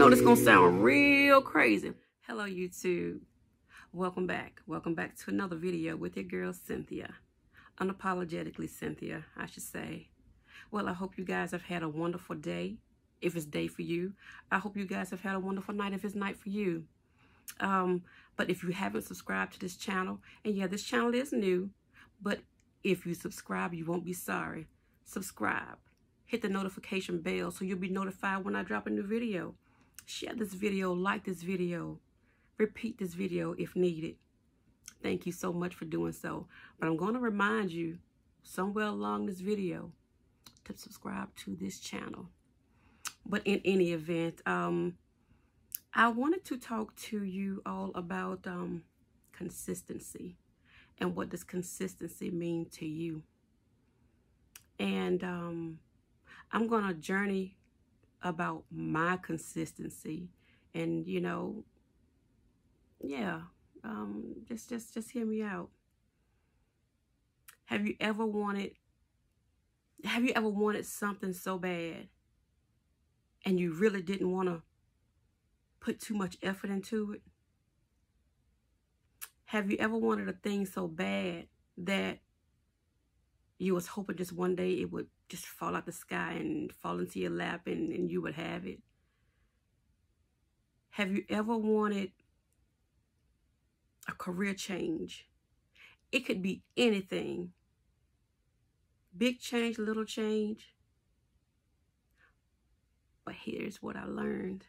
know this gonna sound real crazy. Hello, YouTube. Welcome back. Welcome back to another video with your girl, Cynthia. Unapologetically Cynthia, I should say. Well, I hope you guys have had a wonderful day, if it's day for you. I hope you guys have had a wonderful night, if it's night for you. But if you haven't subscribed to this channel, and yeah, this channel is new, but if you subscribe, you won't be sorry. Subscribe. Hit the notification bell so you'll be notified when I drop a new video. Share this video, like this video, repeat this video if needed. Thank you so much for doing so. But I'm going to remind you somewhere along this video to subscribe to this channel. But in any event, I wanted to talk to you all about consistency and what does consistency mean to you. And I'm going to journey about my consistency, and you know, yeah, just hear me out. Have you ever wanted something so bad and you really didn't want to put too much effort into it? Have you ever wanted a thing so bad that you was hoping just one day it would just fall out the sky and fall into your lap and you would have it? Have you ever wanted a career change? It could be anything. Big change, little change. But here's what I learned,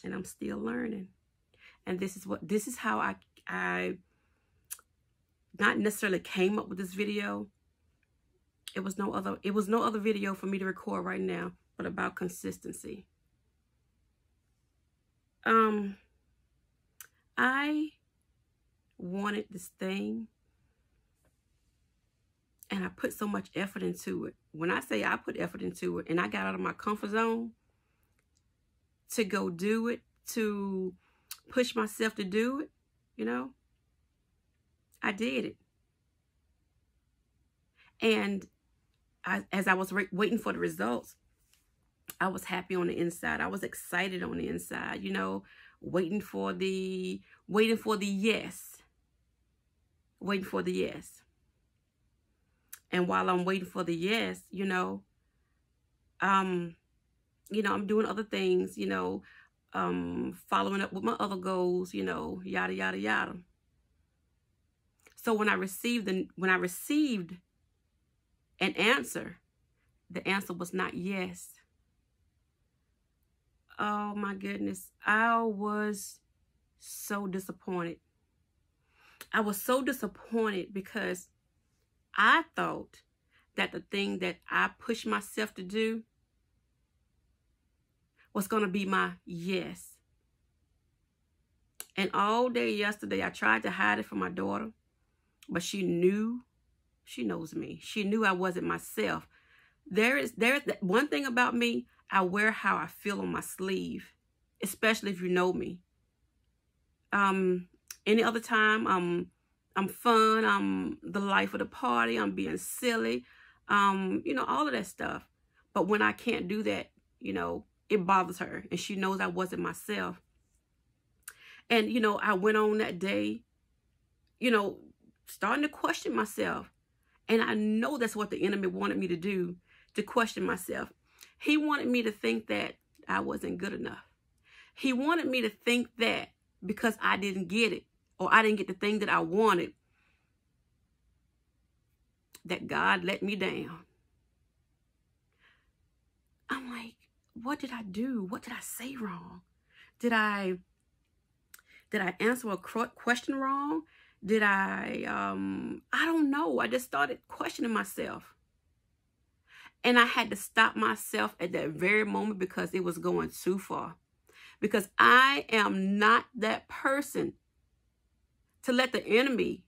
and I'm still learning. And this is how I not necessarily came up with this video. It was no other video for me to record right now, but about consistency. I wanted this thing, and I put so much effort into it. When I say I put effort into it, and I got out of my comfort zone to go do it, to push myself to do it, you know, I did it. And as I was waiting for the results, I was happy on the inside. I was excited on the inside, you know, waiting for the yes. Waiting for the yes. And while I'm waiting for the yes, you know, I'm doing other things, you know, following up with my other goals, you know, yada yada yada. So when I received an answer, the answer was not yes. Oh my goodness. I was so disappointed. I was so disappointed because I thought that the thing that I pushed myself to do was going to be my yes. And all day yesterday, I tried to hide it from my daughter, but she knows me. She knew I wasn't myself. There's one thing about me. I wear how I feel on my sleeve, especially if you know me. Any other time, I'm fun. I'm the life of the party. I'm being silly. You know, all of that stuff. But when I can't do that, you know, it bothers her, and she knows I wasn't myself. And, you know, I went on that day, you know, starting to question myself. And I know that's what the enemy wanted me to do, to question myself. He wanted me to think that I wasn't good enough. He wanted me to think that because I didn't get it, or I didn't get the thing that I wanted, that God let me down. I'm like, what did I do? What did I say wrong? Did I answer a question wrong? Did I don't know. I just started questioning myself. And I had to stop myself at that very moment because it was going too far. Because I am not that person to let the enemy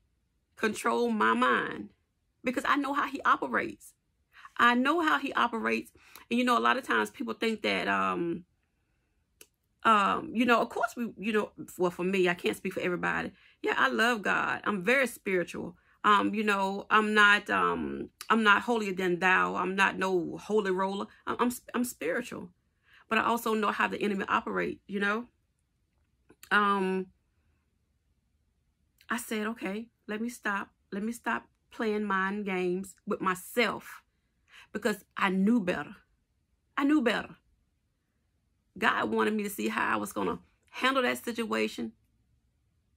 control my mind. Because I know how he operates. I know how he operates. And, you know, a lot of times people think that, you know, of course, well, for me, I can't speak for everybody. Yeah, I love God. I'm very spiritual. You know, I'm not holier than thou. I'm not no holy roller. I'm spiritual. but I also know how the enemy operates, you know. I said, okay, let me stop playing mind games with myself, because I knew better. I knew better. God wanted me to see how I was going to handle that situation.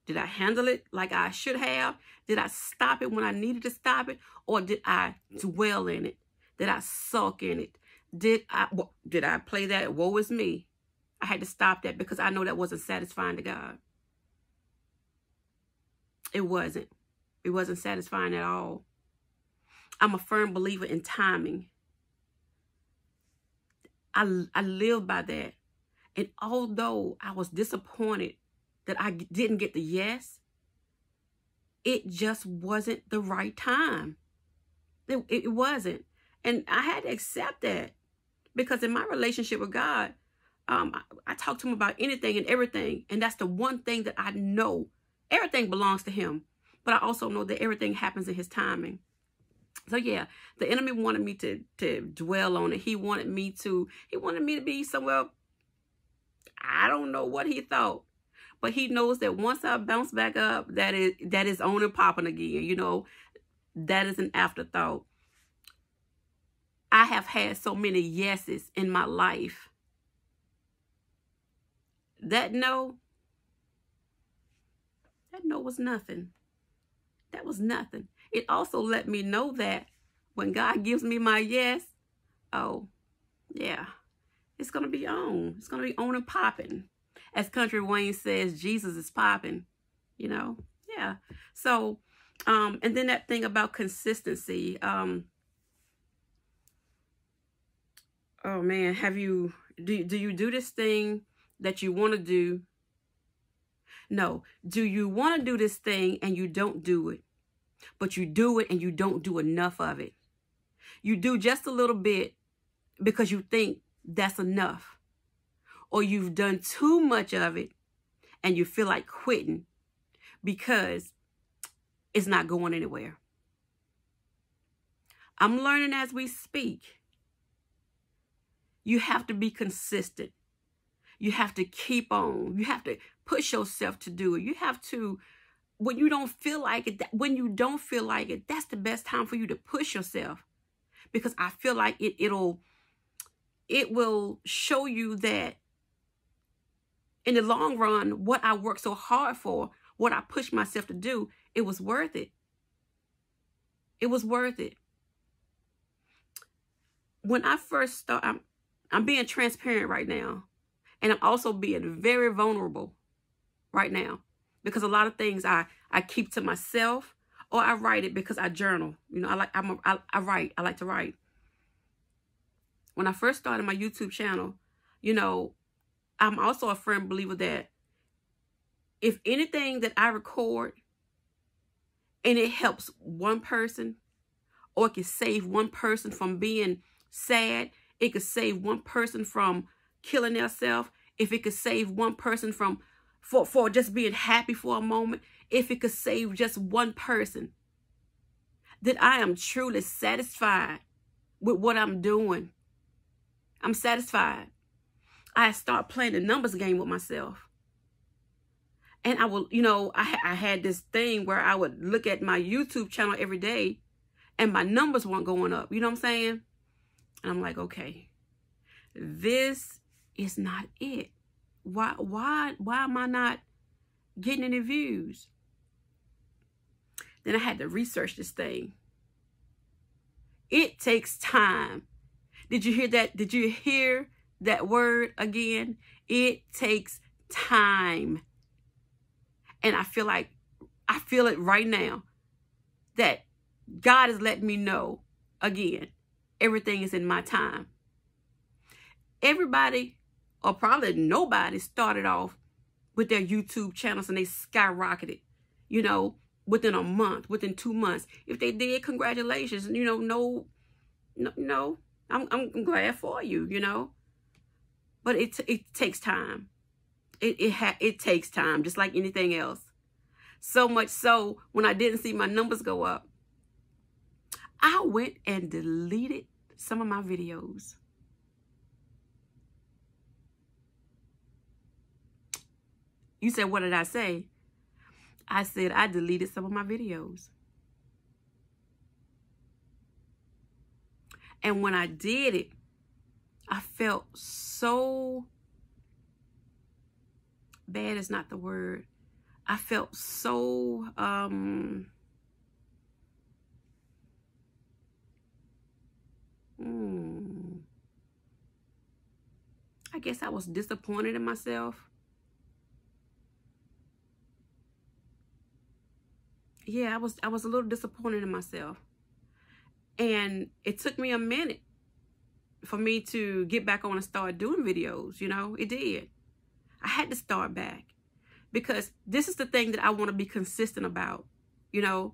Did I handle it like I should have? Did I stop it when I needed to stop it? Or did I dwell in it? Did I sulk in it? Did I play that woe is me? I had to stop that, because I know that wasn't satisfying to God. It wasn't. It wasn't satisfying at all. I'm a firm believer in timing. I live by that. And although I was disappointed that I didn't get the yes, it just wasn't the right time. It wasn't. And I had to accept that, because in my relationship with God, I talk to him about anything and everything. And that's the one thing that I know. Everything belongs to him. But I also know that everything happens in his timing. So yeah, the enemy wanted me to dwell on it. He wanted me to be somewhere. I don't know what he thought. But he knows that once I bounce back up, that is on and popping again. You know, that is an afterthought. I have had so many yeses in my life. That no was nothing. That was nothing. It also let me know that when God gives me my yes, oh, yeah, it's going to be on. It's going to be on and popping. As Country Wayne says, Jesus is popping, you know? Yeah. So, and then that thing about consistency. Oh man, do you do this thing that you want to do? No. Do you want to do this thing and you don't do it? But you do it and you don't do enough of it. You do just a little bit because you think that's enough. Or you've done too much of it and you feel like quitting because it's not going anywhere. I'm learning as we speak. You have to be consistent. You have to keep on. You have to push yourself to do it. You have to, when you don't feel like it, that's the best time for you to push yourself. Because I feel like it will show you that in the long run, what I worked so hard for, what I pushed myself to do, it was worth it. It was worth it. When I first started, I'm being transparent right now. And I'm also being very vulnerable right now. Because a lot of things I keep to myself, or I write it because I journal. You know, I write. I like to write. When I first started my YouTube channel, you know, I'm also a firm believer that if anything that I record and it helps one person, or it can save one person from being sad, it could save one person from killing themselves, if it could save one person from for just being happy for a moment, if it could save just one person, then I am truly satisfied with what I'm doing. I'm satisfied. I start playing the numbers game with myself. And I will, you know, I had this thing where I would look at my YouTube channel every day and my numbers weren't going up. You know what I'm saying? And I'm like, okay, this is not it. Why am I not getting any views? Then I had to research this thing. It takes time. Did you hear that? Did you hear that word again? It takes time. And I feel it right now that God is letting me know again, everything is in my time. Everybody, or probably nobody, started off with their YouTube channels and they skyrocketed, you know, within a month, within 2 months. If they did, congratulations. You know, no, I'm glad for you, you know. But it takes time. It takes time, just like anything else. So much so, when I didn't see my numbers go up, I went and deleted some of my videos. You said, what did I say? I said I deleted some of my videos. And when I did it, I felt so bad is not the word. I felt so I guess I was disappointed in myself. Yeah, I was a little disappointed in myself. And it took me a minute for me to get back on and start doing videos, you know. It did. I had to start back because this is the thing that I want to be consistent about, you know.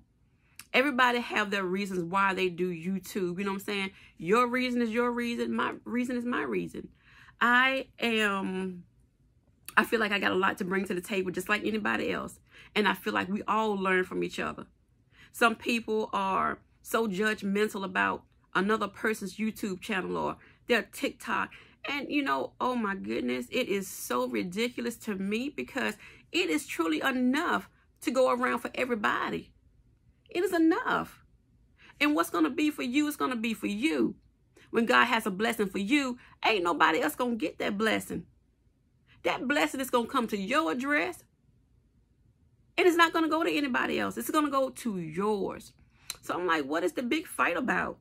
Everybody have their reasons why they do YouTube, you know what I'm saying? Your reason is your reason, my reason is my reason. I feel like I got a lot to bring to the table just like anybody else. And I feel like we all learn from each other. Some people are so judgmental about another person's YouTube channel or their TikTok. And, you know, oh my goodness, it is so ridiculous to me because it is truly enough to go around for everybody. It is enough. And what's going to be for you is going to be for you. When God has a blessing for you, ain't nobody else going to get that blessing. That blessing is going to come to your address. And it's not going to go to anybody else. It's going to go to yours. So I'm like, what is the big fight about?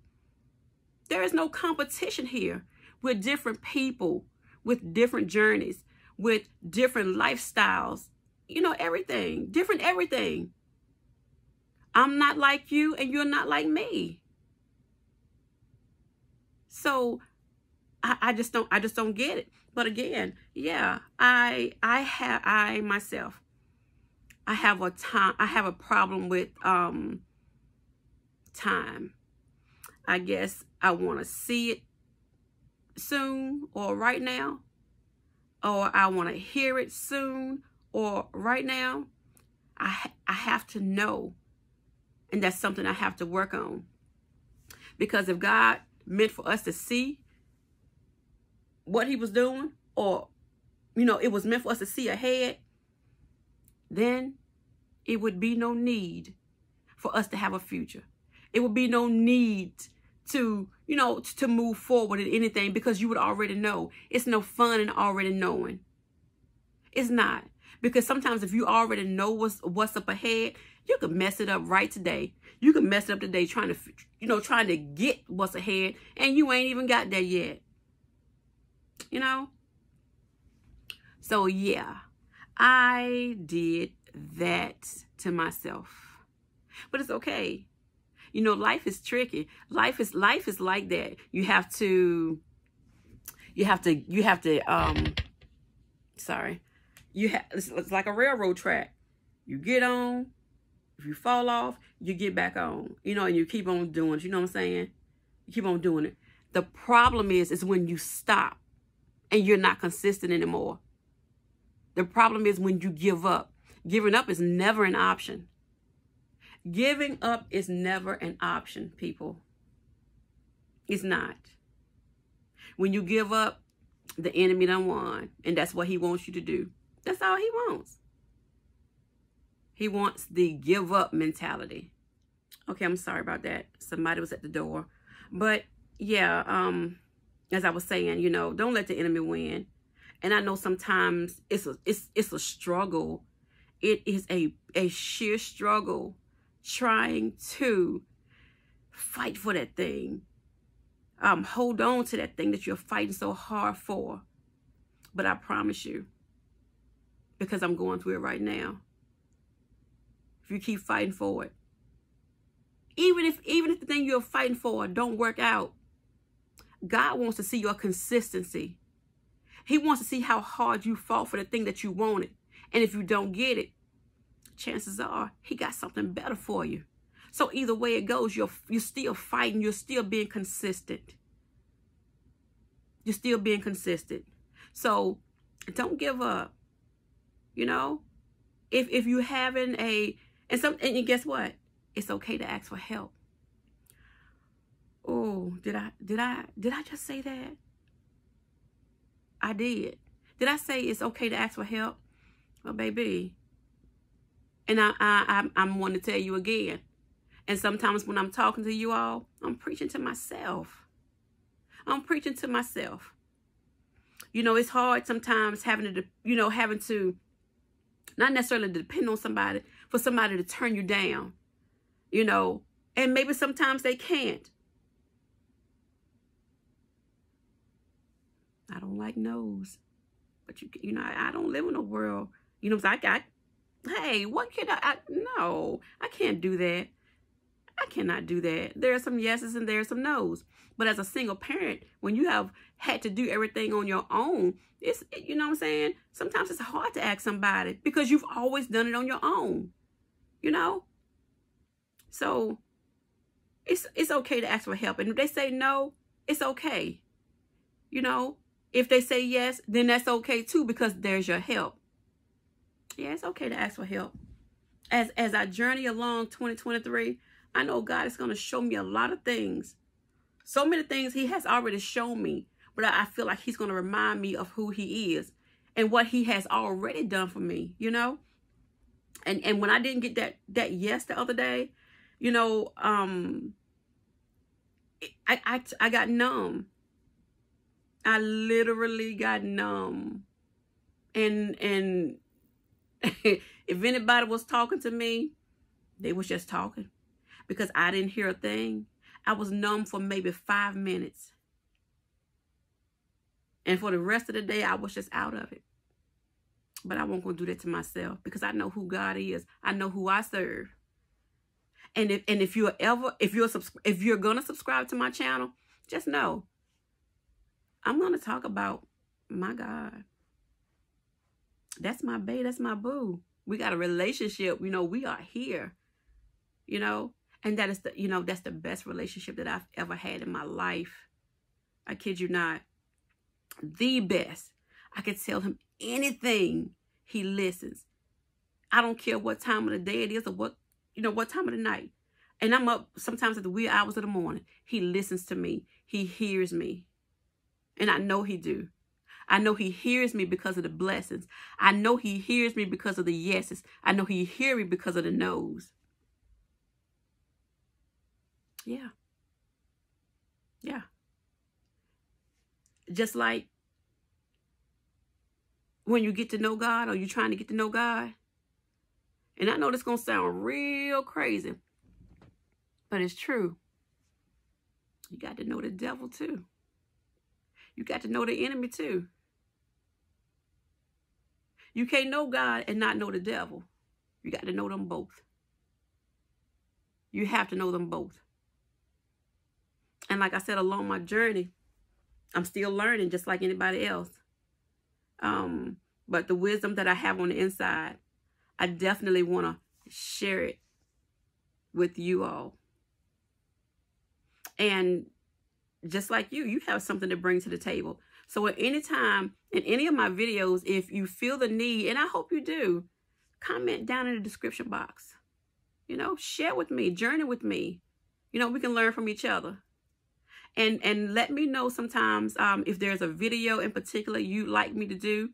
There is no competition here. We're different people with different journeys, with different lifestyles, you know, everything, different everything. I'm not like you and you're not like me. So I just don't get it. But again, yeah, I myself, I have a problem with time. I guess I want to see it soon or right now, or I want to hear it soon or right now. I have to know, and that's something I have to work on. Because if God meant for us to see what he was doing, or, you know, it was meant for us to see ahead, then it would be no need for us to have a future. It would be no need to, you know, to move forward in anything because you would already know. It's no fun in already knowing. It's not. Because sometimes if you already know what's up ahead, you can mess it up right today. You can mess it up today trying to get what's ahead, and you ain't even got there yet. You know? So yeah, I did that to myself. But it's okay. You know, life is tricky. Life is like that. You have to it's like a railroad track. You get on, if you fall off, you get back on. You know, and you keep on doing it. You know what I'm saying? You keep on doing it. The problem is when you stop and you're not consistent anymore. The problem is when you give up. Giving up is never an option. Giving up is never an option, people. It's not. When you give up, the enemy done won. And that's what he wants you to do. That's all he wants. He wants the give up mentality. Okay, I'm sorry about that. Somebody was at the door. But yeah, as I was saying, you know, don't let the enemy win. And I know sometimes it's a struggle. It is a sheer struggle trying to fight for that thing. Hold on to that thing that you're fighting so hard for. But I promise you, because I'm going through it right now, if you keep fighting for it, even if the thing you're fighting for don't work out, God wants to see your consistency. He wants to see how hard you fought for the thing that you wanted. And if you don't get it, chances are he got something better for you. So either way it goes, you're still fighting. You're still being consistent. You're still being consistent. So don't give up. You know, if you're having and guess what? It's okay to ask for help. Oh, did I just say that? I did. Did I say it's okay to ask for help? Well, baby, and I'm wanting to tell you again. And sometimes when I'm talking to you all, I'm preaching to myself. I'm preaching to myself. You know, it's hard sometimes having to not necessarily depend on somebody for somebody to turn you down, you know, and maybe sometimes they can't. I don't like no's, but you know, I don't live in a world, you know, hey, what can no, I can't do that. I cannot do that. There are some yeses and there are some no's. But as a single parent, when you have had to do everything on your own, you know what I'm saying? Sometimes it's hard to ask somebody because you've always done it on your own, you know? So it's okay to ask for help. And if they say no, it's okay. You know, if they say yes, then that's okay too, because there's your help. Yeah, it's okay to ask for help. As I journey along 2023, I know God is going to show me a lot of things. So many things he has already shown me, but I feel like he's going to remind me of who he is and what he has already done for me, you know? And when I didn't get that yes the other day, you know, I got numb. I literally got numb. And if anybody was talking to me, they was just talking, because I didn't hear a thing. I was numb for maybe 5 minutes. And for the rest of the day, I was just out of it. But I won't go do that to myself, because I know who God is. I know who I serve. And if you're gonna subscribe to my channel, just know I'm gonna talk about my God. That's my bae, that's my boo. We got a relationship, you know, we are here, you know, and that is that's the best relationship that I've ever had in my life. I kid you not. The best. I can tell him anything. He listens. I don't care what time of the day it is or what time of the night. And I'm up sometimes at the wee hours of the morning. He listens to me. He hears me. And I know he do. I know he hears me because of the blessings. I know he hears me because of the yeses. I know he hears me because of the no's. Yeah. Yeah. Just like when you get to know God, or you're trying to get to know God. And I know this is going to sound real crazy, but it's true. You got to know the devil too. You got to know the enemy too. You can't know God and not know the devil. You got to know them both. You have to know them both. And like I said, along my journey, I'm still learning just like anybody else. But the wisdom that I have on the inside, I definitely want to share it with you all. And just like you have something to bring to the table. So at any time in any of my videos, if you feel the need, and I hope you do, comment down in the description box. You know, share with me, journey with me. You know, we can learn from each other. And let me know sometimes if there's a video in particular you'd like me to do.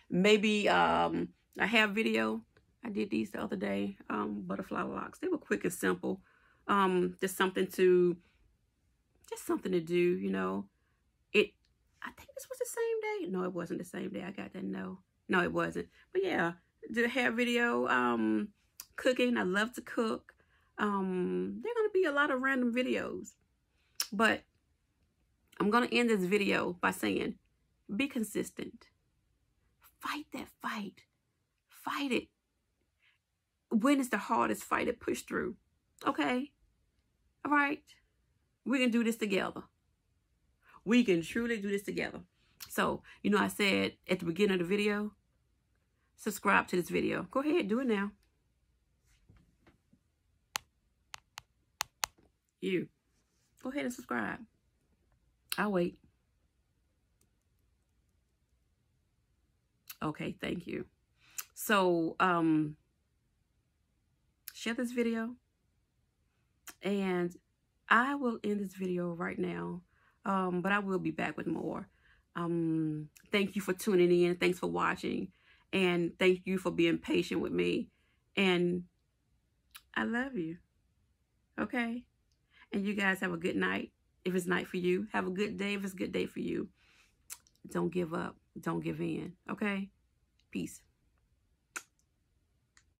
Maybe I have video. I did these the other day, butterfly locks. They were quick and simple. Just something to do, you know. I think this was the same day. No, it wasn't the same day. I got that no, it wasn't. But yeah, did a hair video, cooking. I love to cook. There are gonna be a lot of random videos, but I'm gonna end this video by saying, be consistent. Fight that fight. Fight it. When is the hardest fight to push through? Okay. All right. We can do this together. We can truly do this together. So, you know, I said at the beginning of the video, subscribe to this video. Go ahead, do it now. You. Go ahead and subscribe. I'll wait. Okay, thank you. So, share this video. And I will end this video right now. But I will be back with more. Thank you for tuning in. Thanks for watching. And thank you for being patient with me. And I love you. Okay? And you guys have a good night. If it's night for you, have a good day. If it's a good day for you, don't give up. Don't give in. Okay? Peace.